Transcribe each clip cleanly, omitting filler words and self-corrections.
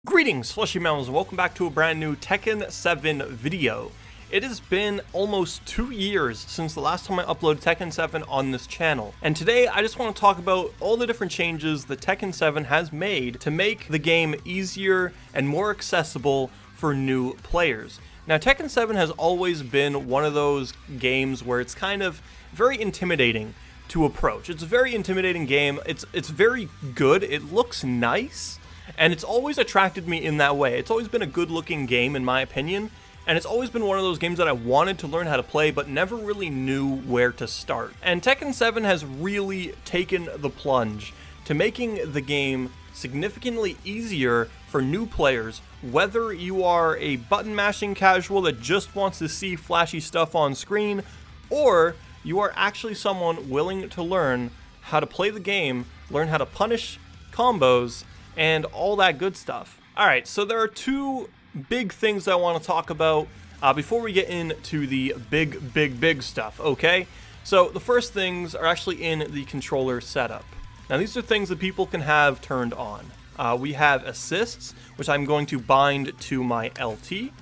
Greetings, Fleshy Mammals, and welcome back to a brand new Tekken 7 video. It has been almost 2 years since the last time I uploaded Tekken 7 on this channel, and today I just want to talk about all the different changes that Tekken 7 has made to make the game easier and more accessible for new players. Now, Tekken 7 has always been one of those games where it's kind of very intimidating to approach. It's a very intimidating game. It's very good. It looks nice. And it's always attracted me in that way. It's always been a good-looking game, in my opinion, and it's always been one of those games that I wanted to learn how to play, but never really knew where to start. And Tekken 7 has really taken the plunge to making the game significantly easier for new players, whether you are a button-mashing casual that just wants to see flashy stuff on screen, or you are actually someone willing to learn how to play the game, learn how to punish combos, and all that good stuff. Alright, so there are two big things I want to talk about before we get into the big stuff, okay? So the first things are actually in the controller setup. Now these are things that people can have turned on. We have assists, which I'm going to bind to my LT,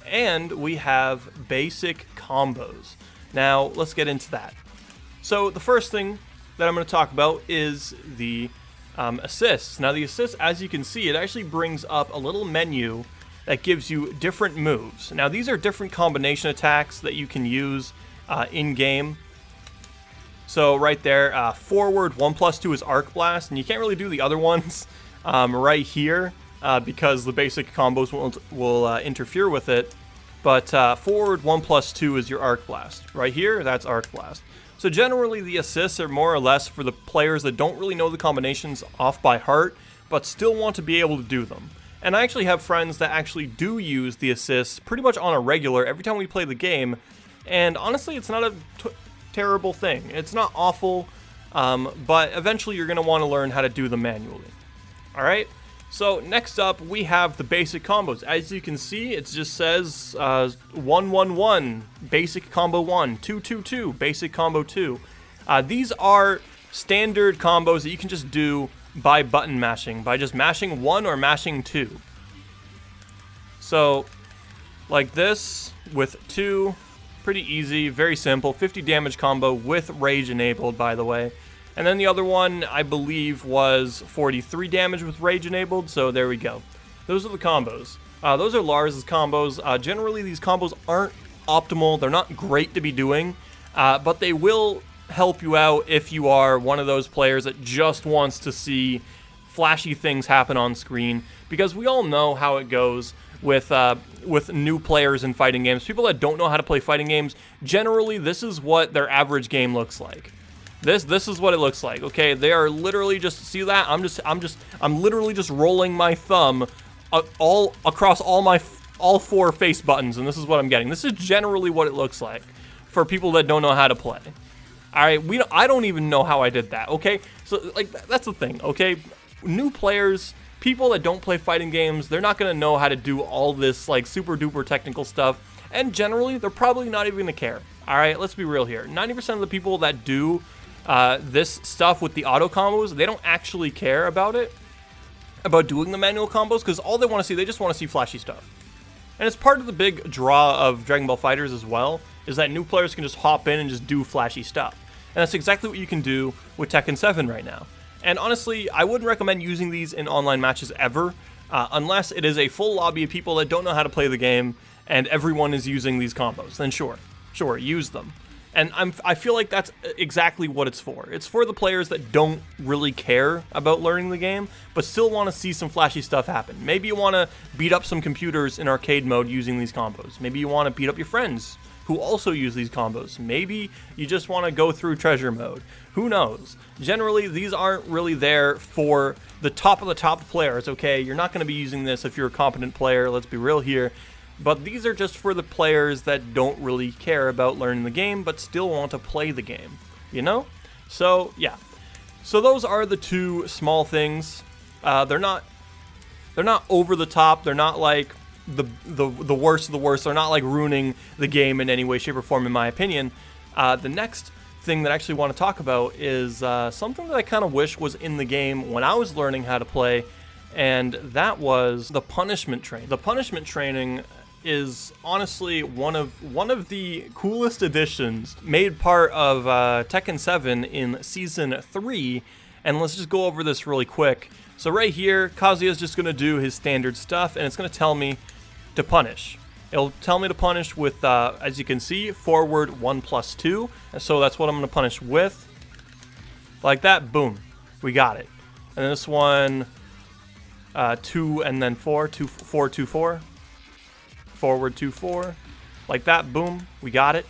and we have basic combos. Now let's get into that. So the first thing that I'm going to talk about is the assists. Now the assists, as you can see, it actually brings up a little menu that gives you different moves. Now these are different combination attacks that you can use in-game. So right there, forward 1+2 is Arc Blast, and you can't really do the other ones right here because the basic combos will interfere with it. But forward 1+2 is your Arc Blast. Right here, that's Arc Blast. So generally the assists are more or less for the players that don't really know the combinations off by heart, but still want to be able to do them. And I actually have friends that actually do use the assists pretty much on a regular every time we play the game, and honestly it's not a terrible thing. It's not awful, but eventually you're going to want to learn how to do them manually. Alright? So next up we have the basic combos. As you can see, it just says 1-1-1, basic combo 1, 2-2-2, basic combo 2. These are standard combos that you can just do by button mashing, by just mashing 1 or mashing 2. So like this with 2, pretty easy, very simple, 50 damage combo with rage enabled, by the way. And then the other one, I believe, was 43 damage with rage enabled, so there we go. Those are the combos. Those are Lars's combos. Generally, these combos aren't optimal. They're not great to be doing, but they will help you out if you are one of those players that just wants to see flashy things happen on screen, because we all know how it goes with new players in fighting games. People that don't know how to play fighting games, generally, this is what their average game looks like. This is what it looks like. Okay, they are literally just, see that? I'm literally just rolling my thumb all across all 4 face buttons, and this is what I'm getting. This is generally what it looks like for people that don't know how to play. All right, I don't even know how I did that. Okay, so like that's the thing. Okay, new players, people that don't play fighting games, they're not gonna know how to do all this like super duper technical stuff, and generally they're probably not even gonna care. All right, let's be real here. 90% of the people that do this stuff with the auto combos, they don't actually care about doing the manual combos, because all they want to see, they just want to see flashy stuff. And it's part of the big draw of Dragon Ball FighterZ as well, is that new players can just hop in and just do flashy stuff. And that's exactly what you can do with Tekken 7 right now. And honestly, I wouldn't recommend using these in online matches ever, unless it is a full lobby of people that don't know how to play the game and everyone is using these combos. Then sure, use them. And I feel like that's exactly what it's for. It's for the players that don't really care about learning the game, but still want to see some flashy stuff happen. Maybe you want to beat up some computers in arcade mode using these combos. Maybe you want to beat up your friends who also use these combos. Maybe you just want to go through treasure mode. Who knows? Generally, these aren't really there for the top of the top players, okay? You're not going to be using this if you're a competent player. Let's be real here. But these are just for the players that don't really care about learning the game, but still want to play the game, you know? So, yeah. So those are the two small things. They're not over the top. They're not like the worst of the worst. They're not like ruining the game in any way, shape, or form, in my opinion. The next thing that I actually want to talk about is something that I kind of wish was in the game when I was learning how to play, and that was the punishment training. The punishment training is honestly one of the coolest additions made part of Tekken 7 in Season 3, and let's just go over this really quick. So right here, Kazuya is just going to do his standard stuff, and it's going to tell me to punish. It'll tell me to punish with, as you can see, forward 1+2, and so that's what I'm going to punish with. Like that, boom, we got it. And then this one, 2 and then 4, 2, 4, 2, 4. Forward 2, 4. Like that, boom, we got it.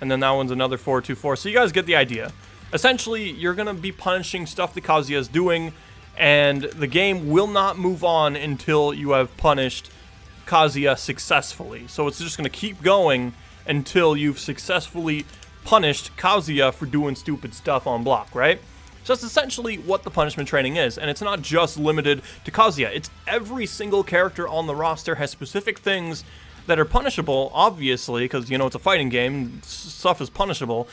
And then that one's another 4, 2, 4. So you guys get the idea. Essentially, you're going to be punishing stuff that Kazuya is doing, and the game will not move on until you have punished Kazuya successfully. So it's just going to keep going until you've successfully punished Kazuya for doing stupid stuff on block, right? So that's essentially what the punishment training is, and it's not just limited to Kazuya. It's every single character on the roster has specific things that are punishable, obviously, because, you know, it's a fighting game, stuff is punishable.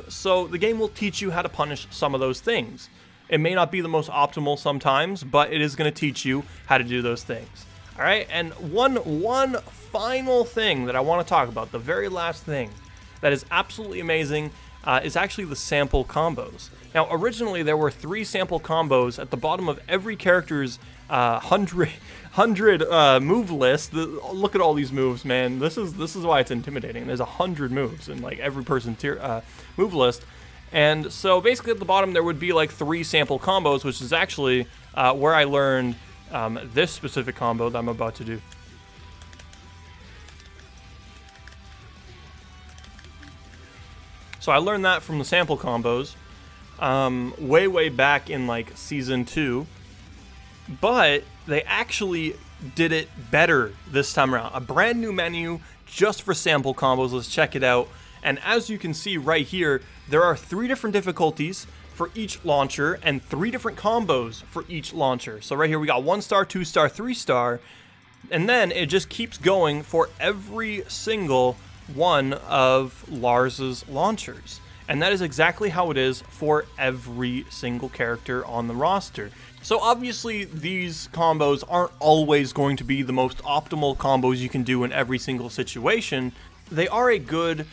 So the game will teach you how to punish some of those things. It may not be the most optimal sometimes, but it is going to teach you how to do those things. All right, and one final thing that I want to talk about, the very last thing that is absolutely amazing, is actually the sample combos. Now, originally there were 3 sample combos at the bottom of every character's 100 move list. Look at all these moves, man. This is why it's intimidating. There's 100 moves in like every person's move list, and so basically at the bottom there would be like 3 sample combos, which is actually where I learned this specific combo that I'm about to do. So I learned that from the sample combos way back in like Season 2, but they actually did it better this time around. A brand new menu just for sample combos. Let's check it out. And as you can see right here, there are 3 different difficulties for each launcher and 3 different combos for each launcher. So right here we got 1-star, 2-star, 3-star, and then it just keeps going for every single one of Lars's launchers. And that is exactly how it is for every single character on the roster. So obviously these combos aren't always going to be the most optimal combos you can do in every single situation. They are a good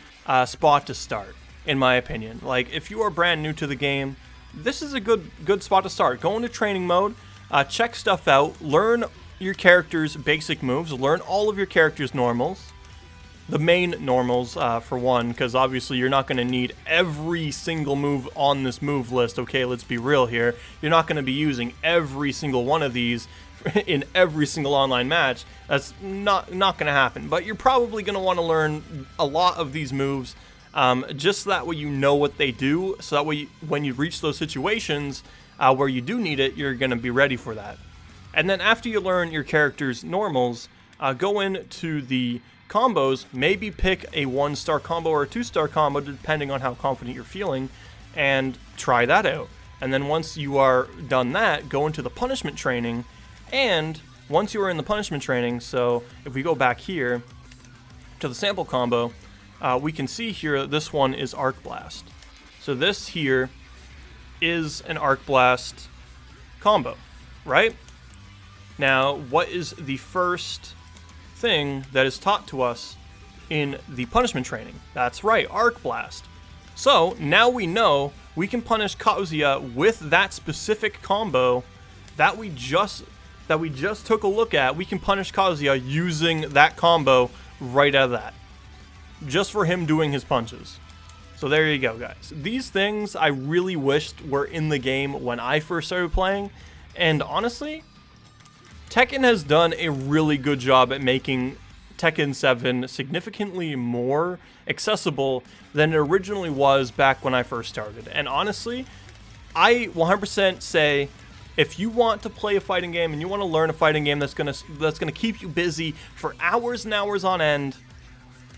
spot to start, in my opinion. Like, if you are brand new to the game, this is a good spot to start. Go into training mode, check stuff out, learn your character's basic moves, learn all of your character's normals. The main normals, for one, because obviously you're not going to need every single move on this move list. Okay, let's be real here. You're not going to be using every single one of these in every single online match. That's not going to happen. But you're probably going to want to learn a lot of these moves, just so that way you know what they do. So that way, when you reach those situations where you do need it, you're going to be ready for that. And then after you learn your character's normals, go into the combos, maybe pick a 1-star combo or a 2-star combo depending on how confident you're feeling, and try that out. And then once you are done that, go into the punishment training, and once you are in the punishment training, so if we go back here to the sample combo, we can see here that this one is Arc Blast. So this here is an Arc Blast combo, right? Now, what is the first thing that is taught to us in the punishment training? That's right, Arc Blast. So now we know we can punish Kazuya with that specific combo that we just took a look at. We can punish Kazuya using that combo right out of that, just for him doing his punches. So there you go, guys. These things I really wished were in the game when I first started playing, and honestly, Tekken has done a really good job at making Tekken 7 significantly more accessible than it originally was back when I first started. And honestly, I 100% say, if you want to play a fighting game and you want to learn a fighting game that's gonna keep you busy for hours and hours on end,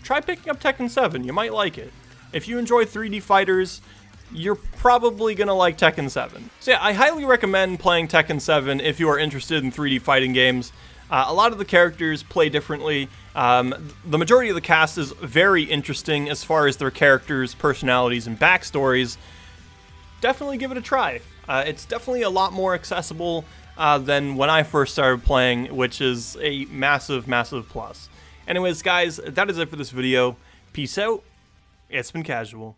try picking up Tekken 7. You might like it. If you enjoy 3D fighters, you're probably going to like Tekken 7. So yeah, I highly recommend playing Tekken 7 if you are interested in 3D fighting games. A lot of the characters play differently. The majority of the cast is very interesting as far as their characters, personalities, and backstories. Definitely give it a try. It's definitely a lot more accessible than when I first started playing, which is a massive, massive plus. Anyways, guys, that is it for this video. Peace out. It's been Kasual.